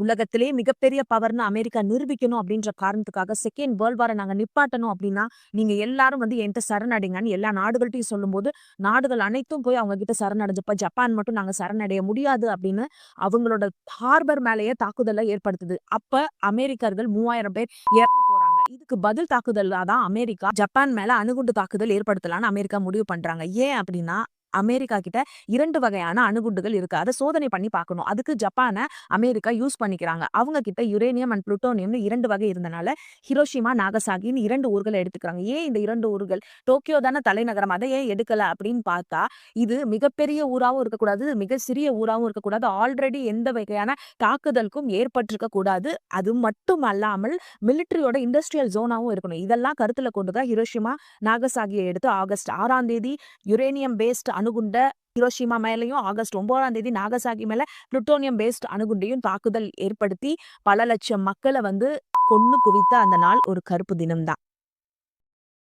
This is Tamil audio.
உலகத்திலே மிகப்பெரிய பவர்ன்னு அமெரிக்கா நிரூபிக்கணும் அப்படின்ற காரணத்துக்காக செகண்ட் வேர்ல்ட் வார நாங்க நிப்பாட்டணும் அப்படின்னா, நீங்க எல்லாரும் வந்து என்ட்ட சரணடைங்கன்னு எல்லா நாடுகள்ட்டயும் சொல்லும்போது, நாடுகள் அனைத்தும் போய் அவங்க கிட்ட சரணடைஞ்சப்ப, ஜப்பான் மட்டும் நாங்க சரணடைய முடியாது அப்படின்னு அவங்களோட ஹார்பர் மேலேயே தாக்குதல ஏற்படுத்துது. அப்ப அமெரிக்கர்கள் 3000 பேர் இறந்து போறாங்க. இதுக்கு பதில் தாக்குதலா தான் அமெரிக்கா ஜப்பான் மேல அணுகுண்டு தாக்குதல் ஏற்படுத்தலாம்னு அமெரிக்கா முடிவு பண்றாங்க. ஏன் அப்படின்னா, அமெரிக்கா கிட்ட 2 வகையான அணுகுண்டுகள் இருக்கு. அத சோதனை பண்ணி பார்க்கணும். அதுக்கு ஜப்பான அமெரிக்கா யூஸ் பண்ணிக்கிறாங்க. அவங்க கிட்ட யுரேனியம் அண்ட் புளுட்டோனியம்னு 2 வகை இருந்தனால, ஹிரோஷிமா, நாகசாகின்னு 2 ஊர்கள எடுத்துக்கிறாங்க. ஏன் இந்த 2 ஊர்கள்? டோக்கியோ தானே தலைநகரம். அத ஏன் எடுக்கல அப்படின்னு பார்த்தா, இது மிகப்பெரிய ஊராவும் இருக்கக்கூடாது, மிக சிறிய ஊராவும் இருக்கக்கூடாது. ஆல்ரெடி எந்த வகையான தாக்குதலுக்கும் ஏற்பட்டிருக்க கூடாது. அது மட்டும் அல்லாமல் மிலிட்டரியோட இண்டஸ்ட்ரியல் ஜோனாவும் இருக்கணும். இதெல்லாம் கருத்துல கொண்டு தான் ஹிரோஷிமா, நாகசாகிய எடுத்து ஆகஸ்ட் 6ஆம் தேதி யுரேனியம் பேஸ்ட் அணுகுண்ட ஹிரோஷிமா மேலயும், ஆகஸ்ட் 9ஆம் தேதி நாகசாகி மேல புளுட்டோனியம் பேஸ்ட் அணுகுண்டையும் தாக்குதல் ஏற்படுத்தி பல லட்சம் மக்கள வந்து கொன்னு குவித்த அந்த நாள் ஒரு கருப்பு தினம் தான்.